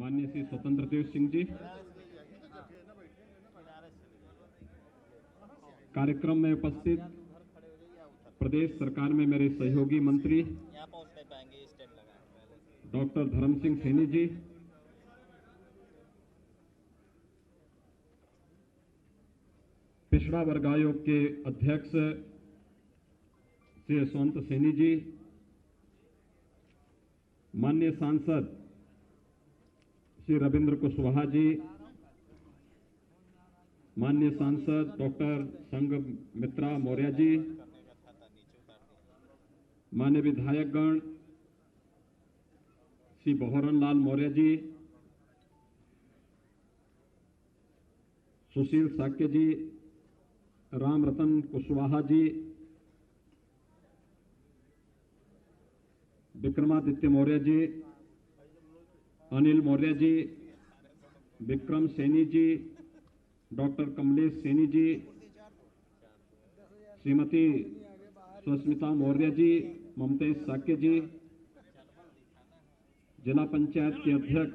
माननीय श्री स्वतंत्र देव सिंह जी, कार्यक्रम में उपस्थित प्रदेश सरकार में मेरे सहयोगी मंत्री डॉक्टर धर्म सिंह सैनी जी, पिछड़ा वर्ग आयोग के अध्यक्ष श्री यशवंत सैनी जी, माननीय सांसद श्री रविंद्र कुशवाहा जी, माननीय सांसद डॉक्टर संघमित्रा मौर्य जी, माननीय विधायकगण श्री बहोरन लाल मौर्य जी, सुशील साक्य जी, राम रतन कुशवाहा जी, विक्रमादित्य मौर्य जी, अनिल मौर्य जी, विक्रम सैनी जी, डॉक्टर कमलेश सैनी जी, श्रीमती सुस्मिता मौर्य जी, ममतेश साक्य जी, जिला पंचायत के अध्यक्ष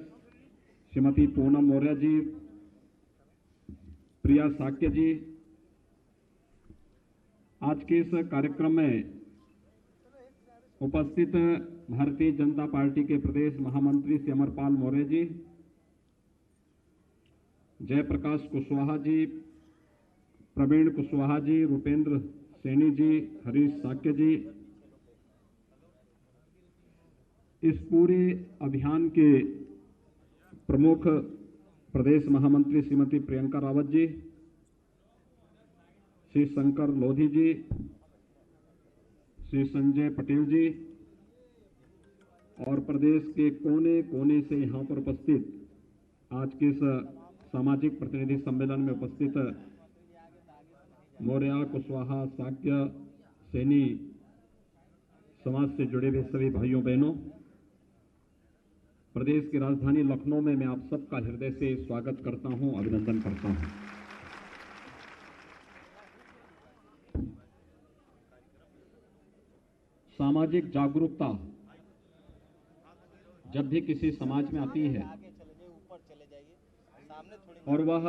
श्रीमती पूनम मौर्य जी, प्रिया साक्य जी, आज के इस कार्यक्रम में उपस्थित भारतीय जनता पार्टी के प्रदेश महामंत्री श्री अमरपाल मौर्य जी, जयप्रकाश कुशवाहा जी, प्रवीण कुशवाहा जी, रूपेंद्र सैनी जी, हरीश साक्य जी, इस पूरे अभियान के प्रमुख प्रदेश महामंत्री श्रीमती प्रियंका रावत जी, श्री शंकर लोधी जी, श्री संजय पटेल जी और प्रदेश के कोने कोने से यहां पर उपस्थित आज के इस सामाजिक प्रतिनिधि सम्मेलन में उपस्थित मौर्य, कुशवाहा, साक्य, सैनी समाज से जुड़े हुए सभी भाइयों बहनों, प्रदेश की राजधानी लखनऊ में मैं आप सबका हृदय से स्वागत करता हूं, अभिनंदन करता हूं। सामाजिक जागरूकता जब भी किसी समाज में आती है और वह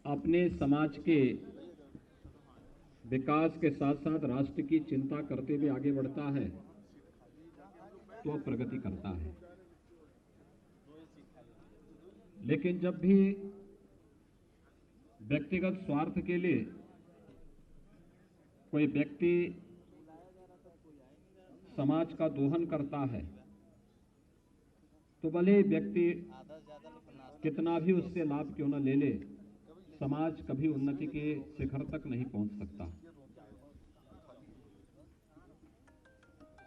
अपने समाज के विकास के साथ साथ राष्ट्र की चिंता करते हुए आगे बढ़ता है तो वह प्रगति करता है। लेकिन जब भी व्यक्तिगत स्वार्थ के लिए कोई व्यक्ति समाज का दोहन करता है तो भले व्यक्ति कितना भी उससे लाभ क्यों न ले ले, समाज कभी उन्नति के शिखर तक नहीं पहुंच सकता।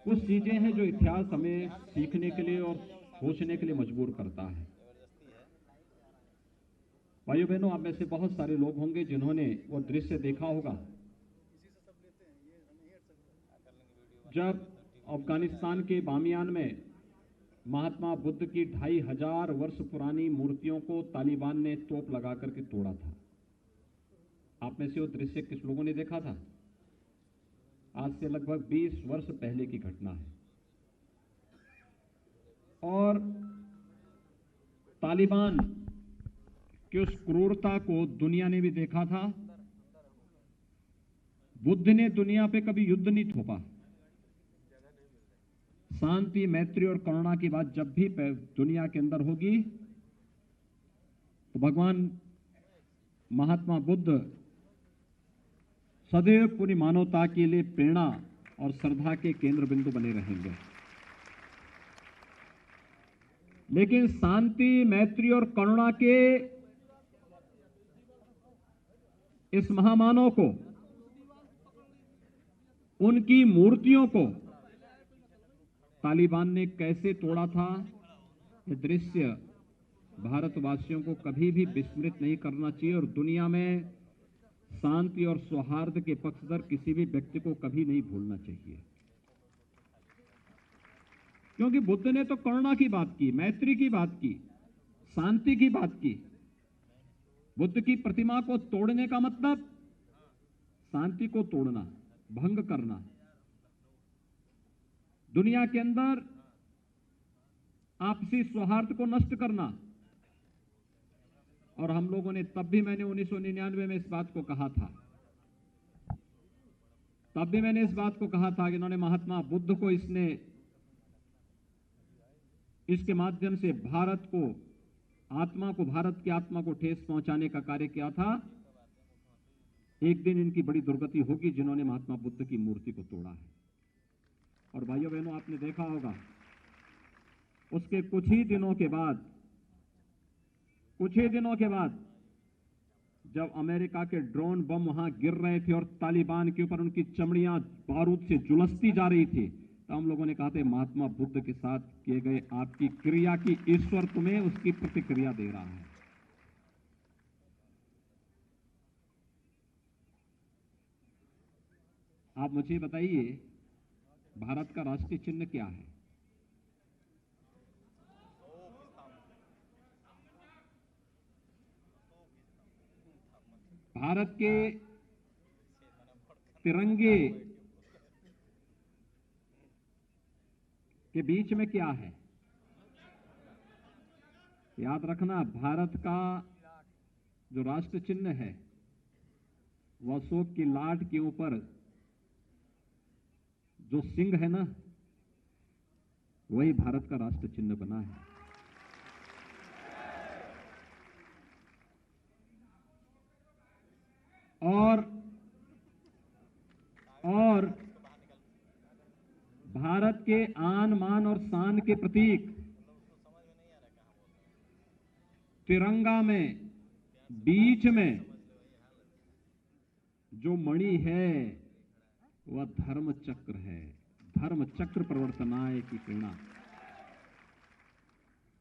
कुछ चीजें हैं जो इतिहास हमें सीखने के लिए और सोचने के लिए मजबूर करता है। भाइयों बहनों, आप में से बहुत सारे लोग होंगे जिन्होंने वो दृश्य देखा होगा जब अफगानिस्तान के बामियान में महात्मा बुद्ध की 2500 वर्ष पुरानी मूर्तियों को तालिबान ने तोप लगा करके तोड़ा था। आप में से वो दृश्य किस लोगों ने देखा था? आज से लगभग 20 वर्ष पहले की घटना है। और तालिबान की उस क्रूरता को दुनिया ने भी देखा था। बुद्ध ने दुनिया पे कभी युद्ध नहीं थोपा। शांति, मैत्री और करुणा की बात जब भी दुनिया के अंदर होगी तो भगवान महात्मा बुद्ध सदैव पूरी मानवता के लिए प्रेरणा और श्रद्धा के केंद्र बिंदु बने रहेंगे। लेकिन शांति, मैत्री और करुणा के इस महामानव को, उनकी मूर्तियों को तालिबान ने कैसे तोड़ा था, यह दृश्य भारतवासियों को कभी भी विस्मृत नहीं करना चाहिए और दुनिया में शांति और सौहार्द के पक्षधर किसी भी व्यक्ति को कभी नहीं भूलना चाहिए। क्योंकि बुद्ध ने तो करुणा की बात की, मैत्री की बात की, शांति की बात की। बुद्ध की प्रतिमा को तोड़ने का मतलब शांति को तोड़ना, भंग करना। दुनिया के अंदर आपसी सौहार्द को नष्ट करना। और हम लोगों ने तब भी, मैंने 1999 में इस बात को कहा था, तब भी मैंने इस बात को कहा था कि इन्होंने महात्मा बुद्ध को, इसके माध्यम से भारत की आत्मा को ठेस पहुंचाने का कार्य किया था। एक दिन इनकी बड़ी दुर्गति होगी जिन्होंने महात्मा बुद्ध की मूर्ति को तोड़ा है। और भाइयों बहनों, आपने देखा होगा उसके कुछ ही दिनों के बाद जब अमेरिका के ड्रोन बम वहां गिर रहे थे और तालिबान के ऊपर उनकी चमड़ियां बारूद से झुलसती जा रही थी, तो हम लोगों ने कहा था महात्मा बुद्ध के साथ किए गए आपकी क्रिया की ईश्वर तुम्हें उसकी प्रतिक्रिया दे रहा है। आप मुझे बताइए, भारत का राष्ट्रीय चिन्ह क्या है? भारत के तिरंगे के बीच में क्या है? याद रखना, भारत का जो राष्ट्र चिन्ह है वह अशोक की लाट के ऊपर जो सिंह है ना, वही भारत का राष्ट्र चिन्ह बना है। और भारत के आन मान और शान के प्रतीक तिरंगा में बीच में जो मणि है वह धर्म चक्र है। धर्म चक्र प्रवर्तनाय की प्रेरणा,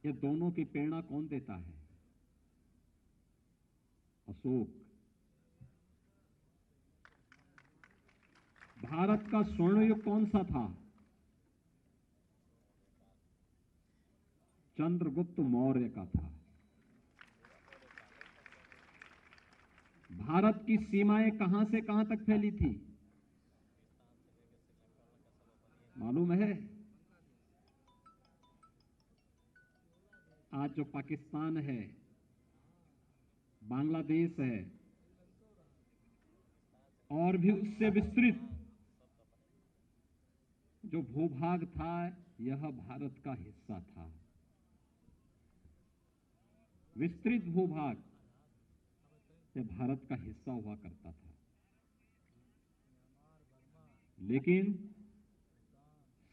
ये दोनों की प्रेरणा कौन देता है? अशोक। भारत का स्वर्ण युग कौन सा था? चंद्रगुप्त मौर्य का था। भारत की सीमाएं कहां से कहां तक फैली थी मालूम है? आज जो पाकिस्तान है, बांग्लादेश है और भी उससे विस्तृत जो भूभाग था, यह भारत का हिस्सा था। विस्तृत भूभाग यह भारत का हिस्सा हुआ करता था। लेकिन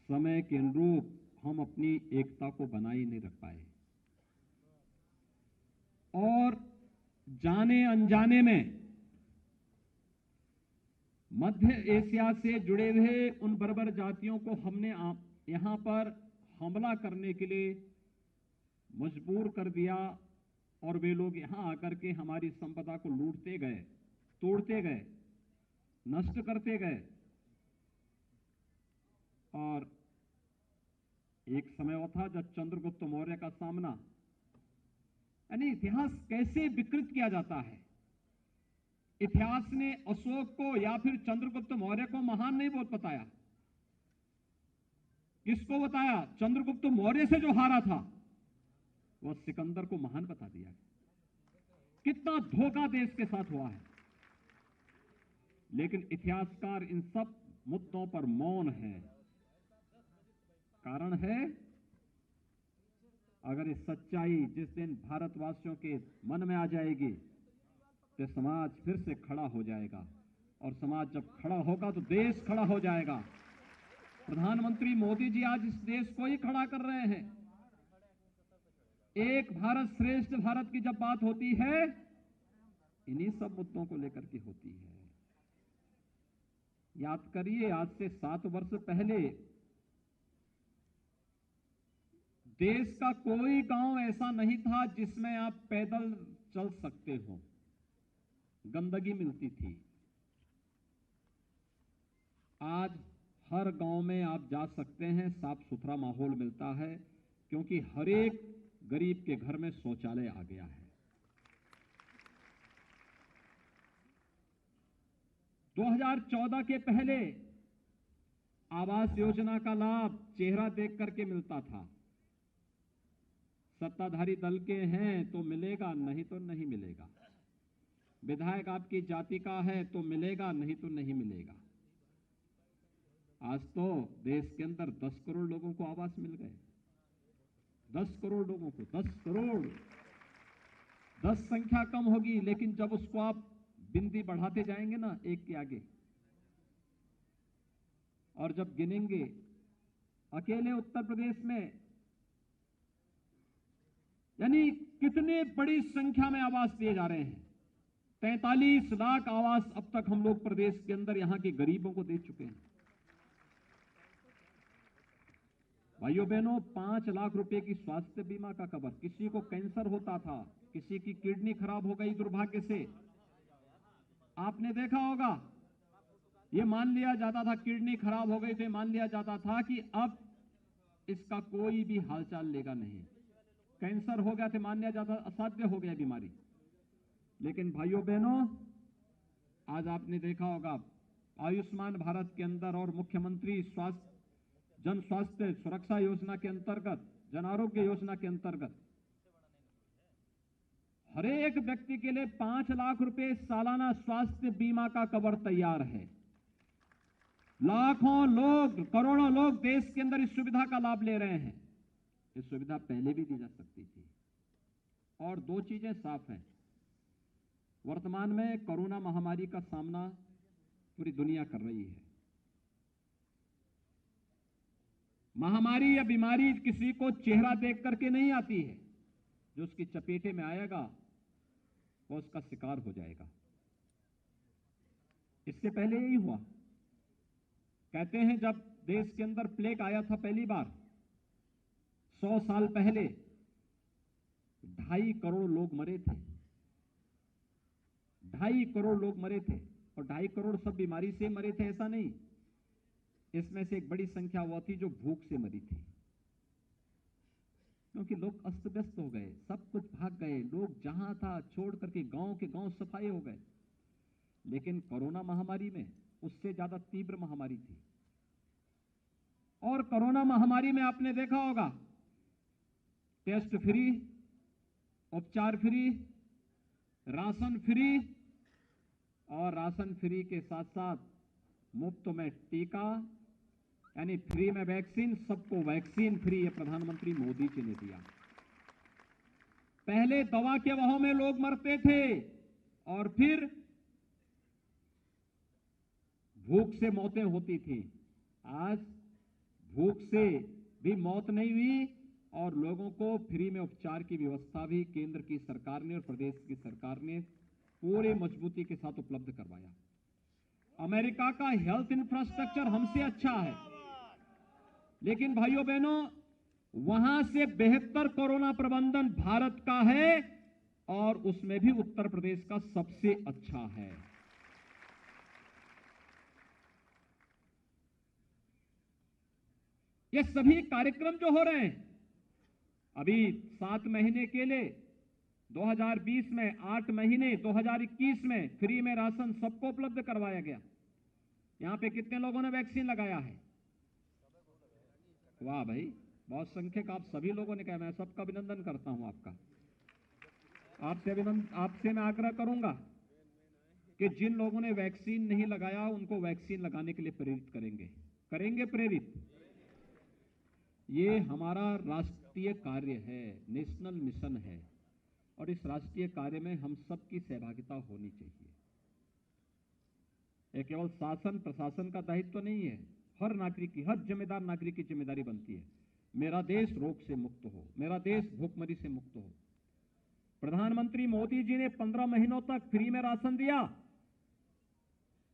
समय के अनुरूप हम अपनी एकता को बनाए नहीं रख पाए और जाने अनजाने में मध्य एशिया से जुड़े हुए उन बर्बर जातियों को हमने यहां पर हमला करने के लिए मजबूर कर दिया और वे लोग यहां आकर के हमारी संपदा को लूटते गए, तोड़ते गए, नष्ट करते गए। और एक समय वो था जब चंद्रगुप्त मौर्य का सामना, यानी इतिहास कैसे विकृत किया जाता है। इतिहास ने अशोक को या फिर चंद्रगुप्त मौर्य को महान नहीं बताया। किसको बताया? चंद्रगुप्त मौर्य से जो हारा था वह सिकंदर को महान बता दिया। कितना धोखा देश के साथ हुआ है। लेकिन इतिहासकार इन सब मुद्दों पर मौन है। कारण है, अगर ये सच्चाई जिस दिन भारतवासियों के मन में आ जाएगी तो समाज फिर से खड़ा हो जाएगा और समाज जब खड़ा होगा तो देश खड़ा हो जाएगा। प्रधानमंत्री मोदी जी आज इस देश को ही खड़ा कर रहे हैं। एक भारत श्रेष्ठ भारत की जब बात होती है, इन्हीं सब मुद्दों को लेकर के होती है। याद करिए, आज से 7 वर्ष पहले देश का कोई गांव ऐसा नहीं था जिसमें आप पैदल चल सकते हो, गंदगी मिलती थी। आज हर गांव में आप जा सकते हैं, साफ सुथरा माहौल मिलता है, क्योंकि हर एक गरीब के घर में शौचालय आ गया है। 2014 के पहले आवास योजना का लाभ चेहरा देख करके मिलता था। सत्ताधारी दल के हैं तो मिलेगा, नहीं तो नहीं मिलेगा। विधायक आपकी जाति का है तो मिलेगा, नहीं तो नहीं मिलेगा। आज तो देश के अंदर 10 करोड़ लोगों को आवास मिल गए। 10 करोड़ लोगों को, 10 करोड़। 10 संख्या कम होगी, लेकिन जब उसको आप बिंदी बढ़ाते जाएंगे ना एक के आगे, और जब गिनेंगे, अकेले उत्तर प्रदेश में यानी कितने बड़ी संख्या में आवास दिए जा रहे हैं। 43 लाख आवास अब तक हम लोग प्रदेश के अंदर यहां के गरीबों को दे चुके हैं। भाइयों बहनों, 5 लाख रुपए की स्वास्थ्य बीमा का कवर। किसी को कैंसर होता था, किसी की किडनी खराब हो गई दुर्भाग्य से, आपने देखा होगा, ये मान लिया जाता था किडनी खराब हो गई तो मान लिया जाता था कि अब इसका कोई भी हालचाल लेगा नहीं। कैंसर हो गया तो मान लिया जाता असाध्य हो गया बीमारी। लेकिन भाइयों बहनों, आज आपने देखा होगा आयुष्मान भारत के अंदर और मुख्यमंत्री जन स्वास्थ्य सुरक्षा योजना के अंतर्गत, जन आरोग्य योजना के अंतर्गत हर एक व्यक्ति के लिए 5 लाख रुपए सालाना स्वास्थ्य बीमा का कवर तैयार है। लाखों लोग, करोड़ों लोग देश के अंदर इस सुविधा का लाभ ले रहे हैं। ये सुविधा पहले भी दी जा सकती थी। और 2 चीजें साफ हैं, वर्तमान में कोरोना महामारी का सामना पूरी दुनिया कर रही है। महामारी या बीमारी किसी को चेहरा देख करके नहीं आती है। जो उसकी चपेटे में आएगा वो उसका शिकार हो जाएगा। इससे पहले यही हुआ। कहते हैं जब देश के अंदर प्लेग आया था पहली बार 100 साल पहले, 2.5 करोड़ लोग मरे थे। 2.5 करोड़ लोग मरे थे, और 2.5 करोड़ सब बीमारी से मरे थे ऐसा नहीं। इसमें से एक बड़ी संख्या वो थी जो भूख से मरी थी, क्योंकि लोग अस्त व्यस्त हो गए, सब कुछ भाग गए, लोग जहां था छोड़ करके गांव के गांव सफाए हो गए। लेकिन कोरोना महामारी में उससे ज्यादा तीव्र महामारी थी। और कोरोना महामारी में आपने देखा होगा टेस्ट फ्री, उपचार फ्री, राशन फ्री, और राशन फ्री के साथ साथ मुफ्त में टीका, यानी फ्री में वैक्सीन, सबको वैक्सीन फ्री, ये प्रधानमंत्री मोदी जी ने दिया। पहले दवा के बहाव में लोग मरते थे और फिर भूख से मौतें होती थी। आज भूख से भी मौत नहीं हुई और लोगों को फ्री में उपचार की व्यवस्था भी केंद्र की सरकार ने और प्रदेश की सरकार ने पूरे मजबूती के साथ उपलब्ध करवाया। अमेरिका का हेल्थ इंफ्रास्ट्रक्चर हमसे अच्छा है, लेकिन भाइयों बहनों, वहां से बेहतर कोरोना प्रबंधन भारत का है, और उसमें भी उत्तर प्रदेश का सबसे अच्छा है। ये सभी कार्यक्रम जो हो रहे हैं, अभी 7 महीने के लिए 2020 में, 8 महीने 2021 में फ्री में राशन सबको उपलब्ध करवाया गया। यहां पे कितने लोगों ने वैक्सीन लगाया है? वाह भाई, बहुत संख्यक आप सभी लोगों ने कहा। मैं सबका अभिनंदन करता हूं आपका। आपसे मैं आग्रह करूंगा कि जिन लोगों ने वैक्सीन नहीं लगाया उनको वैक्सीन लगाने के लिए प्रेरित करेंगे प्रेरित। ये हमारा राष्ट्रीय कार्य है, नेशनल मिशन है, और इस राष्ट्रीय कार्य में हम सबकी सहभागिता होनी चाहिए। यह केवल शासन प्रशासन का दायित्व नहीं है, हर नागरिक की, हर जिम्मेदार नागरिक की जिम्मेदारी बनती है। मेरा देश रोग से मुक्त हो, मेरा देश भूखमरी से मुक्त हो। प्रधानमंत्री मोदी जी ने 15 महीनों तक फ्री में राशन दिया,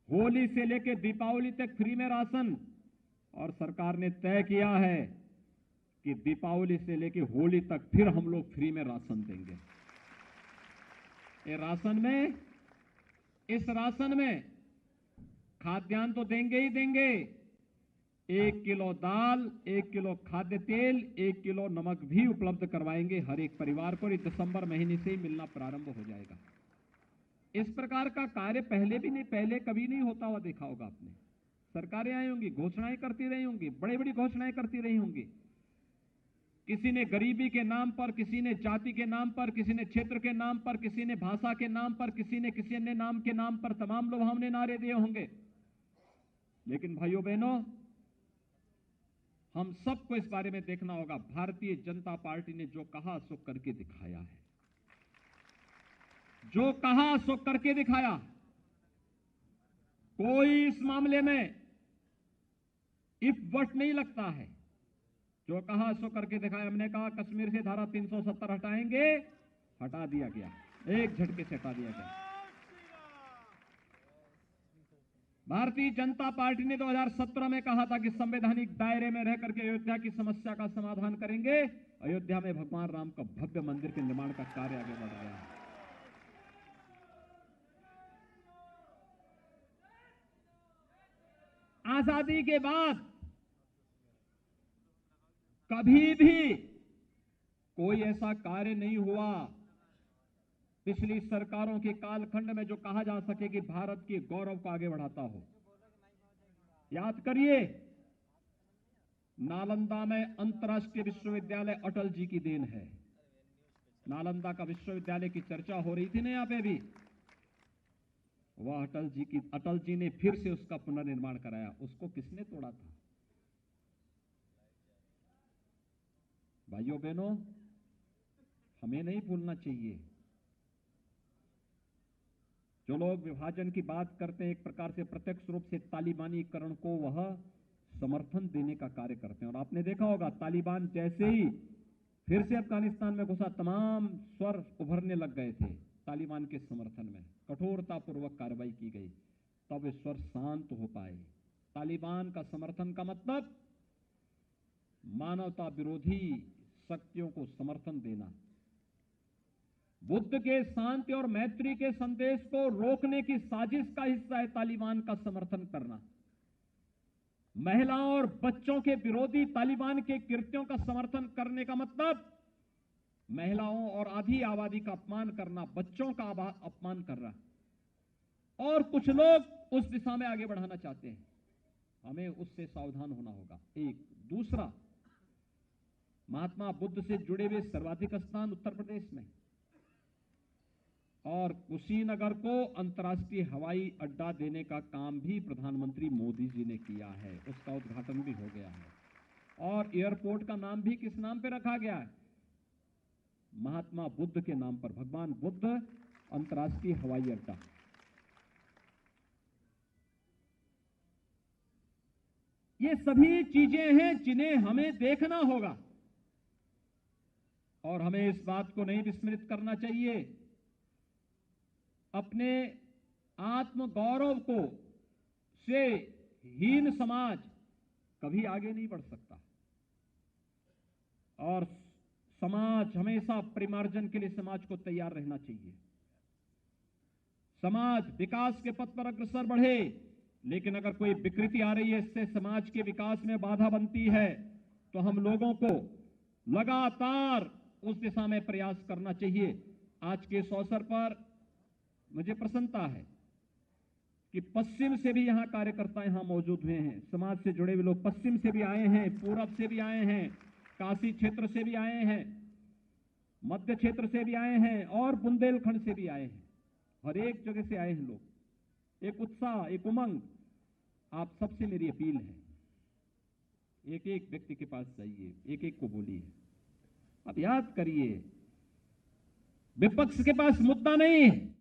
होली से लेकर दीपावली तक फ्री में राशन, और सरकार ने तय किया है कि दीपावली से लेकर होली तक फिर हम लोग फ्री में राशन देंगे। ये राशन में, इस राशन में खाद्यान्न तो देंगे ही देंगे। 1 किलो दाल, 1 किलो खाद्य तेल, 1 किलो नमक भी उपलब्ध करवाएंगे हर एक परिवार को। इस दिसंबर महीने से ही मिलना प्रारंभ हो जाएगा। इस प्रकार का कार्य पहले कभी नहीं होता हुआ देखा होगा आपने। सरकारें आई होंगी, घोषणाएं करती रही होंगी, बड़ी बड़ी घोषणाएं करती रही होंगी, किसी ने गरीबी के नाम पर, किसी ने जाति के नाम पर, किसी ने क्षेत्र के नाम पर, किसी ने भाषा के नाम पर, किसी ने किसी अन्य नाम के नाम पर तमाम लुभावने नारे दिए होंगे। लेकिन भाइयों बहनों, हम सबको इस बारे में देखना होगा, भारतीय जनता पार्टी ने जो कहा सो करके दिखाया है। जो कहा सो करके दिखाया। कोई इस मामले में इफ बट नहीं लगता है। जो कहा सो करके दिखाया। हमने कहा कश्मीर से धारा 370 हटाएंगे, हटा दिया गया, एक झटके से हटा दिया गया। भारतीय जनता पार्टी ने 2017 में कहा था कि संवैधानिक दायरे में रह करके अयोध्या की समस्या का समाधान करेंगे। अयोध्या में भगवान राम का भव्य मंदिर के निर्माण का कार्य आगे बढ़ रहा है। आजादी के बाद कभी भी कोई ऐसा कार्य नहीं हुआ पिछली सरकारों के कालखंड में जो कहा जा सके कि भारत के गौरव को आगे बढ़ाता हो। याद करिए, नालंदा में अंतर्राष्ट्रीय विश्वविद्यालय अटल जी की देन है। नालंदा का विश्वविद्यालय की चर्चा हो रही थी ना यहां पे भी। वह अटल जी ने फिर से उसका पुनर्निर्माण कराया। उसको किसने तोड़ा था? भाइयों बहनों, हमें नहीं भूलना चाहिए। जो लोग विभाजन की बात करते हैं, एक प्रकार से प्रत्यक्ष रूप से तालिबानीकरण को वह समर्थन देने का कार्य करते हैं। और आपने देखा होगा, तालिबान जैसे ही फिर से अफगानिस्तान में घुसा, तमाम स्वर उभरने लग गए थे तालिबान के समर्थन में। कठोरतापूर्वक कार्रवाई की गई, तब वे स्वर शांत हो पाए। तालिबान का समर्थन का मतलब मानवता विरोधी शक्तियों को समर्थन देना। बुद्ध के शांति और मैत्री के संदेश को रोकने की साजिश का हिस्सा है तालिबान का समर्थन करना। महिलाओं और बच्चों के विरोधी तालिबान के कृत्यों का समर्थन करने का मतलब महिलाओं और आधी आबादी का अपमान करना, बच्चों का अपमान करना। और कुछ लोग उस दिशा में आगे बढ़ाना चाहते हैं। हमें उससे सावधान होना होगा। एक दूसरा, महात्मा बुद्ध से जुड़े हुए सर्वाधिक स्थान उत्तर प्रदेश में, और कुशीनगर को अंतर्राष्ट्रीय हवाई अड्डा देने का काम भी प्रधानमंत्री मोदी जी ने किया है। उसका उद्घाटन भी हो गया है। और एयरपोर्ट का नाम भी किस नाम पे रखा गया है? महात्मा बुद्ध के नाम पर, भगवान बुद्ध अंतर्राष्ट्रीय हवाई अड्डा। ये सभी चीजें हैं जिन्हें हमें देखना होगा और हमें इस बात को नहीं विस्मृत करना चाहिए। अपने आत्मगौरव को से हीन समाज कभी आगे नहीं बढ़ सकता। और समाज हमेशा परिमार्जन के लिए समाज को तैयार रहना चाहिए। समाज विकास के पथ पर अग्रसर बढ़े, लेकिन अगर कोई विकृति आ रही है, इससे समाज के विकास में बाधा बनती है, तो हम लोगों को लगातार उस दिशा में प्रयास करना चाहिए। आज के इस अवसर पर मुझे प्रसन्नता है कि पश्चिम से भी यहां कार्यकर्ता यहां मौजूद हुए हैं। समाज से जुड़े हुए लोग पश्चिम से भी आए हैं, पूरब से भी आए हैं, काशी क्षेत्र से भी आए हैं, मध्य क्षेत्र से भी आए हैं और बुंदेलखंड से भी आए हैं। हर एक जगह से आए हैं लोग। एक उत्साह, एक उमंग। आप सबसे मेरी अपील है, एक एक व्यक्ति के पास जाइए, एक एक को बोलिए। अब याद करिए, विपक्ष के पास मुद्दा नहीं है।